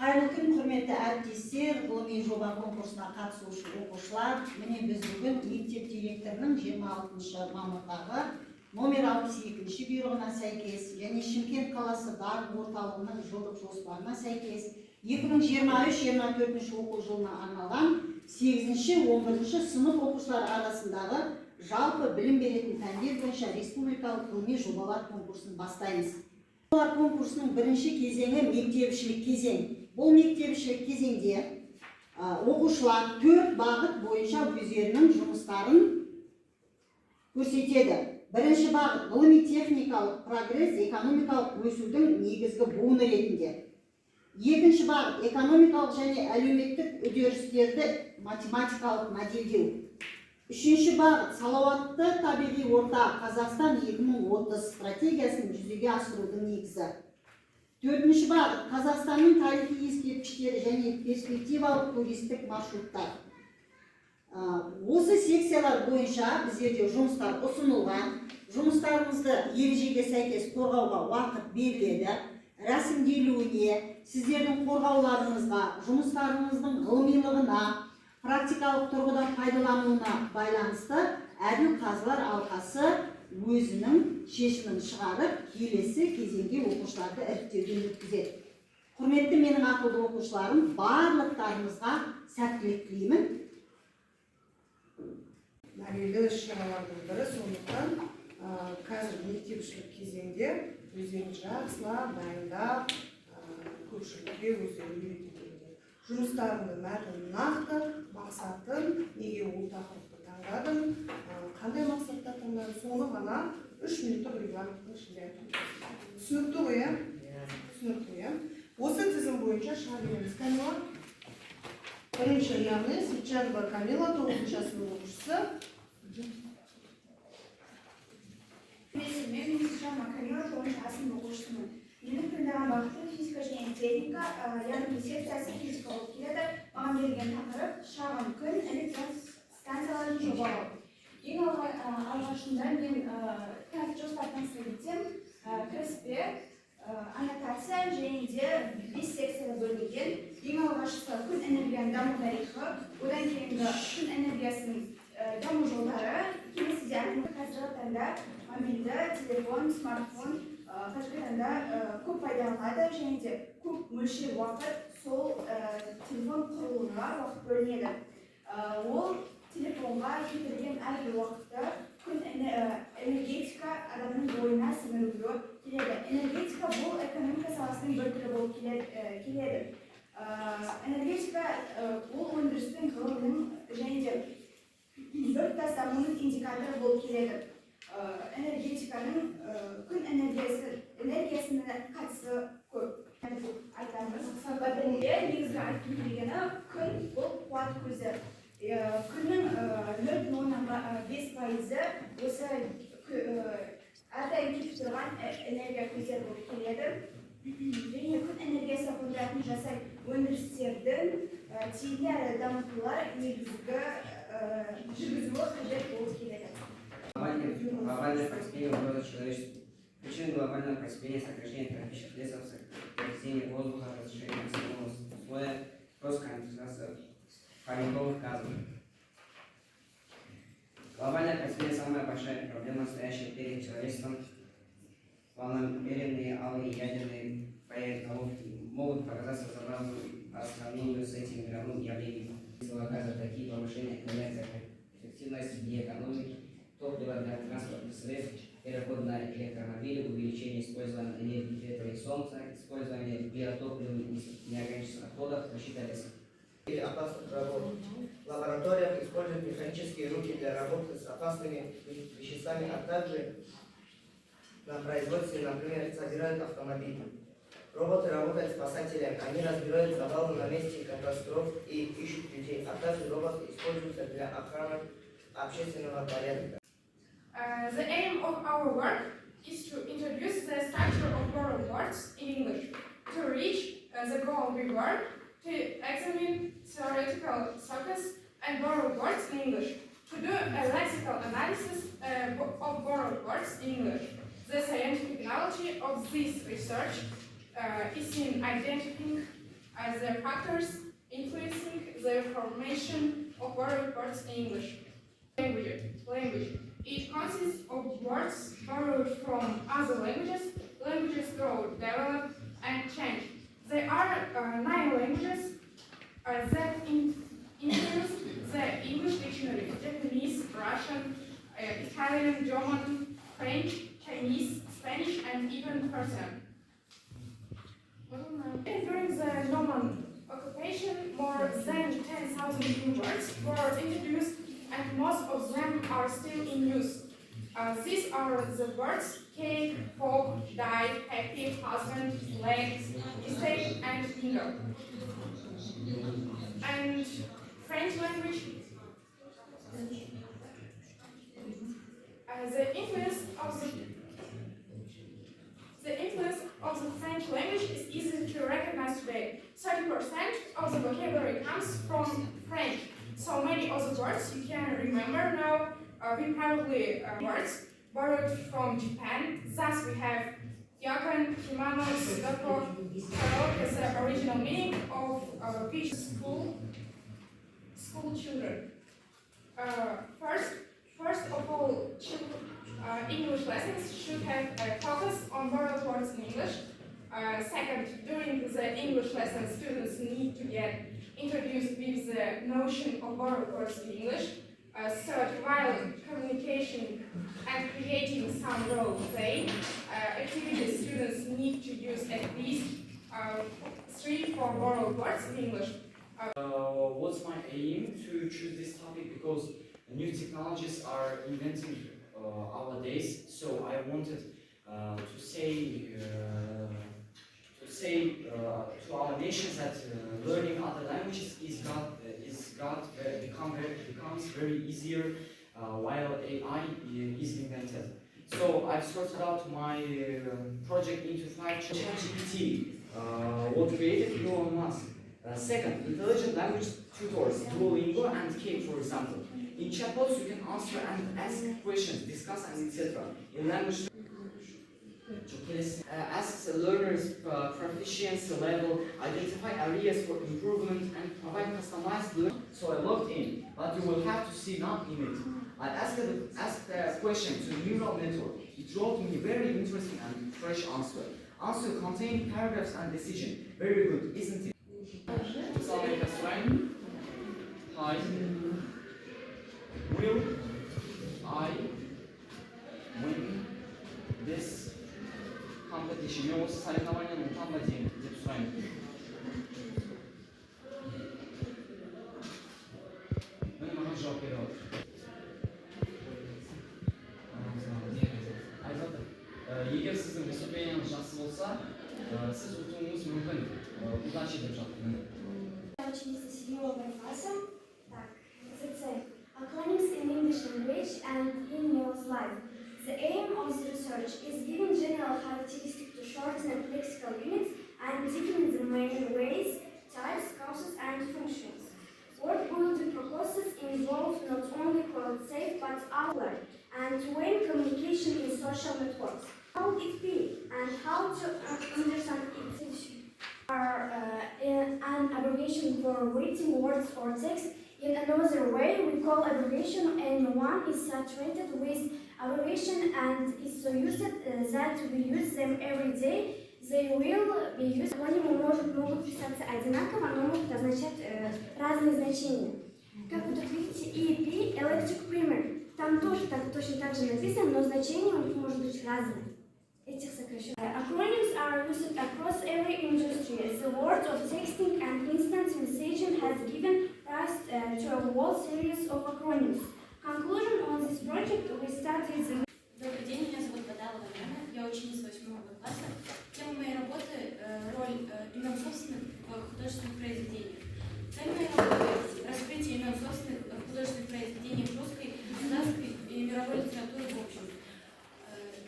Қайырлы күн, құрметті әріптестер, ғылыми жоба конкурсына қатысушы оқушылар. Міне біз бүгін мектеп директорының 26 мамырдағы номер 62 бұйрығына сәйкес және Шымкент қаласы дарын орталығының жылдық жоспарына сәйкес 2023-24 оқу жылына арналған 8-11 сынып оқушылар арасындағы жалпы білім беретін пәндер бойынша республикалық ғылыми жобалар конкурсын бастаймыз. Жобалар конкурсының бірінші кезеңі мектепішілік кезең. Бұл мектепішілік кезеңде оқушылар 4 бағыт бойынша өздерінің жұмыстарын көрсетеді. Бірінші бағыт ғылыми техникалық прогресс экономикалық өсудің негізгі буыны ретінде. Екінші бағыт экономикалық және әлеуметтік үдерістерді математикалық модельдеу. Үшінші бағыт салауатты табиғи орта Қазақстан 2030 стратегиясын жүзеге асырудың негізі. Төртінші бағыт Қазақстанның тарихи ескерткіштері және перспективалық туристік маршруттар. Осы секциялар бойынша біздерде жұмыстар ұсынылған. Жұмыстарымызды ережеге сәйкес қорғауға уақыт беріледі. Рәсімделуіне, сіздердің қорғауларыңызға, жұмыстарыңыздың ғылымилығына, практикалық тұрғыда пайдалануына байланысты әділ қазылар алқасы өзінің шешімін шығарып, келесі кезеңге оқушыларды іріктеуден өткізеді. Құрметті менің ақылды оқушыларым, барлықтарыңызға сәттілік тілеймін. Мәрелі іс-шаралардың бірі, сондықтан қазір мектепішілік кезеңде өздерін жақсылап дайындап, көпшілікке өздерін үйретуде. Жұмыстарымды мәтін нақты, мақсатын, неге ол тақырыпты таңдадым, қандай мақсатта таңдадым, соны ғана 3 минуттық регламенттің ішінде айтып. Түсінікті ғой, түсінікті. Осы тізім бойынша шығармаймыз. Камила. Бірінші яғни Сичанова Камила, 9-шы сынып оқушысы. Мен Сичанова Камила, 9-шы сынып оқушысымын. Менің таңдаған бағытым физика және техника, яғни секциясы физика болып келеді. Маған берілген тақырып шағын күн электр станцияларын жобалау. Ең алғашында мен жоспар таныстырып кетсем, кіріспе, аннотация және де 5 секцияда бөлінген. Ең алғашқысы күн энергияның даму тарихы, одан кейінгі күн энергиясының даму жолдары, келесіде қазіргі таңда мобильді, телефон, смартфон қазіргі таңда көп пайдаланылады және де көп мөлшер уақыт сол телефон құрылғыға уақыт бөлінеді. Ол телефонға кетірген әрбір уақытты күн энергетика адамның бойына сіңіруге келеді. Энергетика бұл экономика саласының бір түрі болып келеді. Энергетика бұл өндірістің ғылымның және де біртұтас дамуының индикаторы болып келеді. Энергетиканың күн энергиясына қатысы көп. Айтамыз. Бірінде негізгі айтқым келгені күн бұл қуат көзі. Күннің 0,5% осы әрдайым кетіп тұрған энергия көздері болып келеді. Және күн энергиясы қондыратын жасай өндірістердің тиімді әрі дамытулар негізгі жүргізуі қажет болып келеді. Глобальное потепление угроза человечеству. Причины глобального потепления — сокращение тропических лесов, загрязнение воздуха, расширение озонового слоя, рост концентрации парниковых газов. Глобальное потепление — самая большая проблема, стоящая перед человечеством. Планомерные алые ядерные боеголовки могут показаться забавным по сравнению с этим мировым явлением. Газа такие повышения энергоэффективности и экономики, топливо для транспортных средств, переход на электромобили, увеличение использования энергии ветра и солнца, использование биотоплива и неорганических отходов, защита леса. Или опасных работ. В лабораториях используют механические руки для работы с опасными веществами, а также на производстве, например, собирают автомобили. Роботы работают спасателями, они разбирают завалы на месте катастроф и ищут людей, а также роботы используются для охраны общественного порядка. The aim of our work is to introduce the structure of borrowed words in English. To reach the goal we work, to examine theoretical sockets and borrowed words in English. To do a lexical analysis of borrowed words in English. The scientific knowledge of this research is in identifying as the factors influencing the formation of borrowed words in English. Language. It consists of words borrowed from other languages. Languages grow, develop, and change. There are 9 languages that influence the English dictionary: Japanese, Russian, Italian, German, French, Chinese, Spanish, and even Persian. During the Norman occupation, more than 10,000 new words were introduced, and most of them are still in use. These are the words cake, folk, die, happy, husband, legs, estate, and bingo. And French language. The influence of the French language is easy to recognize today. 30% of the vocabulary comes from French. So many of the words you can remember now, we probably words borrowed from Japan. Thus we have yakan, kimono, sudoko, karaoke is the original meaning of beach school children. First of all, English lessons should have a focus on borrowed words in English. Second, during the English lessons, students need to get introduced with the notion of borrowed words in English. Third, while communication and creating some role play activities, students need to use at least 3 or borrowed words in English. What's my aim to choose this topic? Because new technologies are inventing nowadays, so I wanted to say to our nations that learning other languages becomes very easier while AI is invented. So I've sorted out my project into 5 ChatGPT, what created Elon Musk. Second, intelligent language tutors, Duolingo and Cake, for example. In chatbots, you can answer and ask questions, discuss, and etc. In language, asks a learner's proficiency level, identify areas for improvement, and provide customized learning. So I logged in, but you will have to see not in it. I asked a question to the neural network. It wrote me very interesting and fresh answer. Answer contained paragraphs and decision. Very good, isn't it? Hi. Will I win this competition? Мен осы соревнованияны ұтам ба деп сұраймын. Міне маған жауап бере алады. Айтып отыр. Егер сіздің выступлениеңіз жақсы болса, сіз ұтуыңыз мүмкін. Удачи деп жатыр. Ученица 7 класса. Так, the acronyms in English language and in your life. The aim of the research is giving general characteristics to shorten and lexical units and defining the main ways, types, causes, and functions. Word building processes involve not only qualitative but outward and when communication in social networks. How it be and how to understand it are an abbreviation for written words or text. In another way, we call abbreviation N1 is saturated with abbreviation and is so used that we use them every day. They will be used. Акронимы могут писаться одинаково, но могут означать разные значения. Как вы тут видите, EP, Electric Primer, там тоже точно так же написано, но значение у них может быть разное. Этих сокращений. Acronyms are used across every industry. The world of texting and instant messaging has given rise to a whole series of acronyms. Conclusion on this project, we started the... Добрый день, меня зовут Бадалова Яна, я ученица 8 класса. Тема моей работы – роль имен собственных в художественных произведениях. Цель моей работы – раскрытие имен собственных в художественных произведениях русской, казахской и мировой литературы в общем.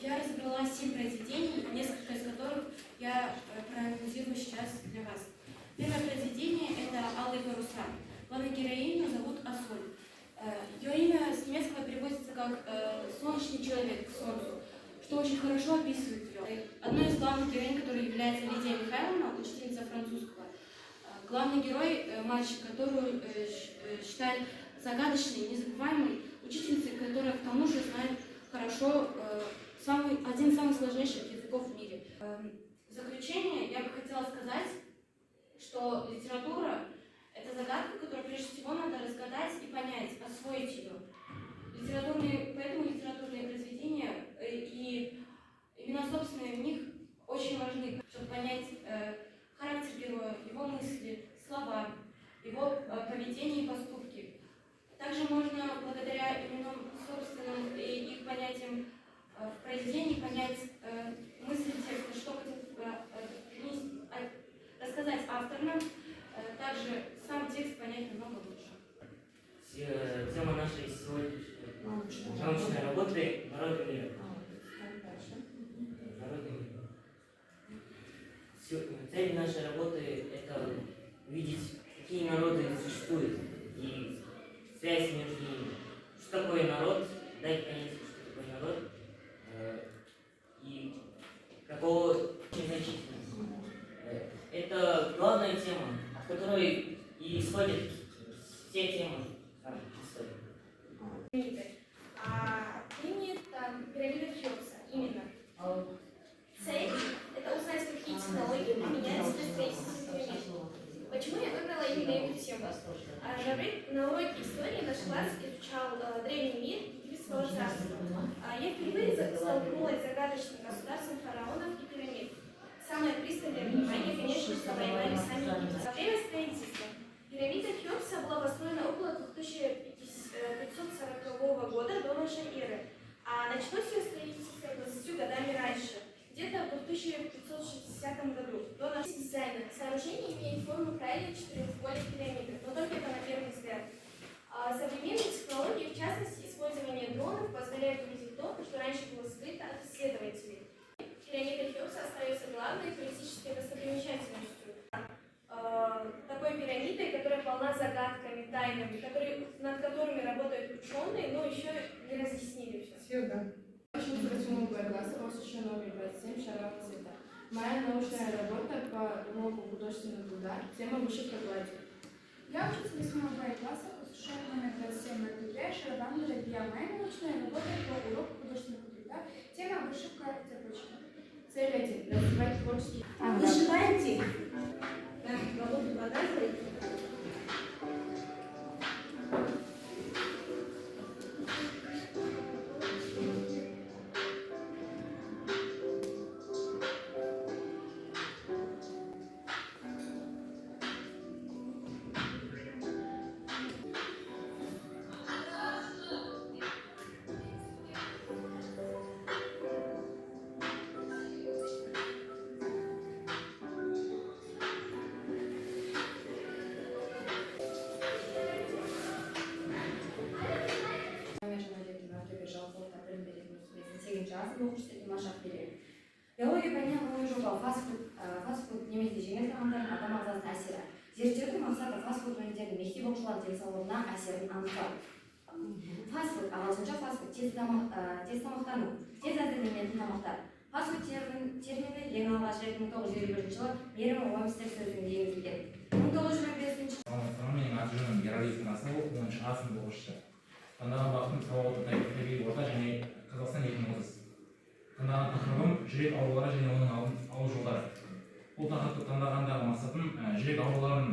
Я разобрала 7 произведений, несколько из которых я проанализирую сейчас для вас. Первое произведение – это «Алые паруса». Главную героиню зовут Асоль. Ее имя с немецкого переводится как «солнечный человек к солнцу», что очень хорошо описывает ее. Одной из главных героинь, которая является Лидия Михайловна, учительница французского, главный герой, мальчик, которую считает загадочной, незабываемой учительницей, которая к тому же знает хорошо один из самых сложнейших языков в мире. В заключение я бы хотела сказать, что литература – это загадка, которую прежде всего надо разгадать и понять, освоить ее. Поэтому литературные произведения и имена собственные в них очень важны, чтобы понять характер героя, его мысли, слова, его поведение и поступки. Также можно благодаря именам собственным и их понятиям в произведении понять мысли текста, что хотел рассказать автор нам, также сам текст понять намного лучше. Тема нашей сегодняшней научной работы – народный мир. Цель нашей работы – это увидеть, какие народы существуют и связь между ними. Что такое народ, дать понять, что такое народ и какого очень значительного. Это главная тема, от которой и исходят все темы истории. Примет пирамида Хеопса. Именно. Цель – это узнать, какие технологии применяются для строительства пирамид. Почему я выбрала именно эту тему? На уроке истории наш класс изучал древний мир египетского царства. Я впервые столкнулась с загадочным государством фараонов и пирамид. Самое пристальное внимание, конечно, завоевали сами египтяне. Во время строительства пирамида Хеопса была построена около 2540 года до нашей эры, а началось ее строительство 20 годами раньше, где-то в 2560 году, до нашего дизайна. Сооружение имеет форму правильной четырехугольной пирамиды, но только это на первый взгляд. Современные технологии, в частности, использование дронов, позволяют увидеть то, что раньше было скрыто от исследователей. Пирамида Хеопса остается главной туристической достопримечательностью. Такой пирамидой, которая полна загадками, тайнами, над которыми работают ученые, но еще не разъяснили все. Света. Ученица 8 класса, посвящена номер 27 «Шаровая цвета». Моя научная работа по уроку художественного труда, тема вышивка гладью. Я ученица 8 класса, посвящена номер 27 ноября «Шаровая цвета». Моя научная работа по уроку художественного труда, тема вышивка цепочки. Цель 1. Развивать творческий. Вышиваете? Так, работу показываете? Биология пәнінен ғылыми жоба фастфуд немесе жеңіл тағамдардың адам ағзасына әсері. Зерттеудің мақсаты фастфуд өнімдерінің мектеп оқушылар денсаулығына әсерін анықтау. Фастфуд, ағылшынша фастфуд, тез тамақтану, тез әзірленетін тамақтар. Фастфуд термині ең алғаш рет 1951 жылы Мерім Уомстед сөзінде енгізілген. 1925 Менің аты жөнім Ералиев Насыл, 10-шы А сынып оқушысы. Таңдаған бағытым сауалды табиғи орта және Қазақстан 2030. Таңдаған тақырыбым жүрек аурулары және оның алдын алу жолдары. Бұл тақырыпты таңдағандағы мақсатым жүрек ауруларын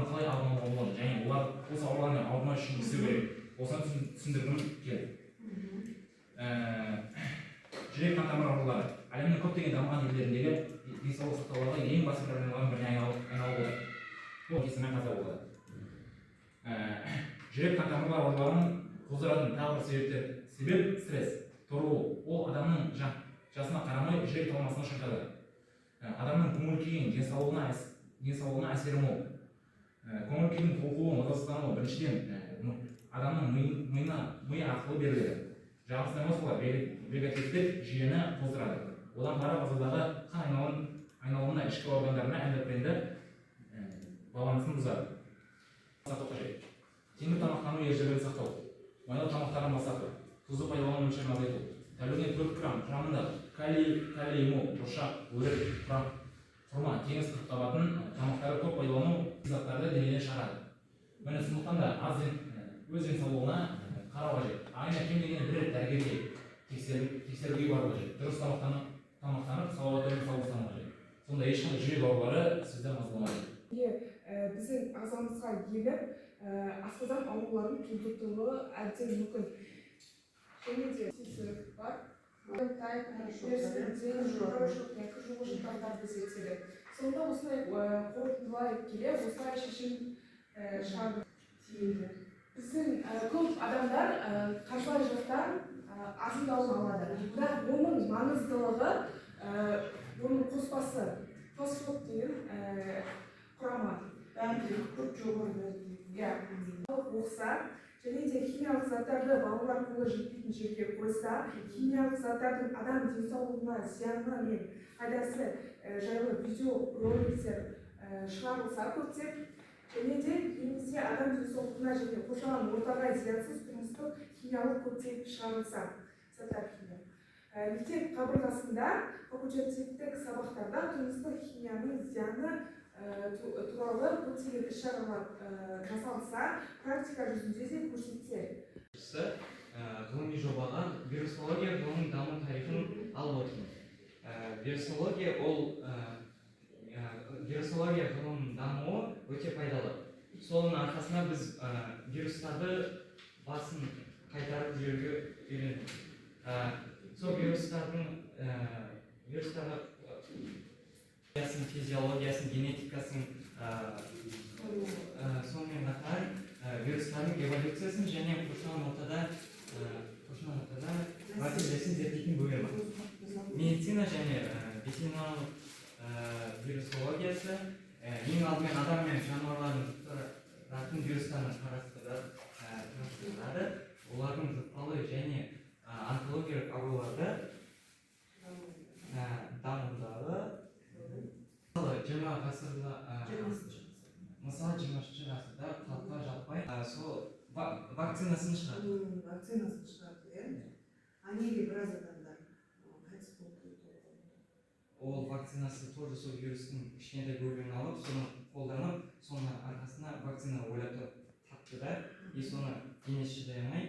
қалай алдын алуға болады және олар осы аурулармен ауырмау үшін не істеу керек. Осыны түсіндіргім келді. Жүрек қан тамыр аурулары әлемнің көптеген дамыған елдеріндегі денсаулық сақтаудағы ең басты проблемалардың біріне айналып отыр. Бұл кесіммен қаза болады. Жүрек қан тамырлар ауруларын қоздыратын тағы бір себеп стресс, торығу. Ол адамның жасына қарамай жүрек талмасына шақырады. Адамның көңіл күйін, денсаулығына әсері мол. Көңіл күйдің толқуы, мазасыздануы біріншіден адамның миы арқылы беріледі. Жағымсыз эмоциялар вегетативтік жүйені қоздырады. Одан бары ағзадағы қан айналымына, ішкі органдарына эндокринді балансын бұзады. Сақтау қажет. Тиімді тамақтану ережелерін сақтау. Майлы тамақтарын бас тарту, тұзды пайдалану мөлшерін азайту. Тәулігіне 4 грамм құрамында калий мол, бұршақ, өрік құрма, теңіз қырыққабатын тамақтары көп пайдалану заттарды денеден шығарады. Міне сондықтан да өз денсаулығына қарау қажет. Айына кем дегенде бір рет дәрігерге тексеруге бару қажет. Дұрыс тамақтанып, салауатты өмір салт ұстану қажет. Сонда ешқандай жүрек аурулары сізді мазаламайды. Біздің ағзамызға еніп, асқазан ауруларын тудыруы әбден мүмкін. Және де тексеріп бар. Крыжовый жолдарды зерттелді. Сонда осылай қорытындылай келе, осылай шешім шығарды тиімді. Біздің көп адамдар қаржылай жақтан азындауын алады. Бірақ оның маңыздылығы, оның қоспасы фосфор деген құрама. Көп жоғары. Оқса, және де химиялық заттарды балалар қолы жетпейтін жерге қойса, химиялық заттардың адам денсаулығына зияны мен пайдасы жайлы видео роликтер шығарылса көптеп, және де елімізде адам денсаулығына және қоршаған ортаға зиянсыз тұрмыстық химиялық көптеп шығарылса, заттар химия. Мектеп қабырғасында факультативтік сабақтарда тұрмыстық химияның зияны туралы көптеген іс-шаралар жасалса, практика жүзінде де көрсетсе. Ғылыми жобаға вирусология ғылымының даму тарихын алып отырмын. Вирусология ғылымының дамуы өте пайдалы. Соның арқасында біз вирустарды басын қайтарып жүруге үйрендік. Сол вирустардың физиологиясын, генетикасын, сонымен қатар вирустардың эволюциясын және қоршаған ортада мәселесін зерттейтін бөлімі. Медицина және ветеринарлық вирусологиясы ең алдымен адам мен жануарлардың жұқтыратын вирустарын қарастырады. Олардың жұқпалы және онкологиялық ауруларды дамудағы мысалы 20-шы ғасырда халыққа жаппай сол вакцинасын шығарды. Ол вакцинасы тоже сол вирустың кішкентай бөлігін алып, соны қолданып, соның арқасында вакцина ойлап тапты да, и соны денесі шыдай алмай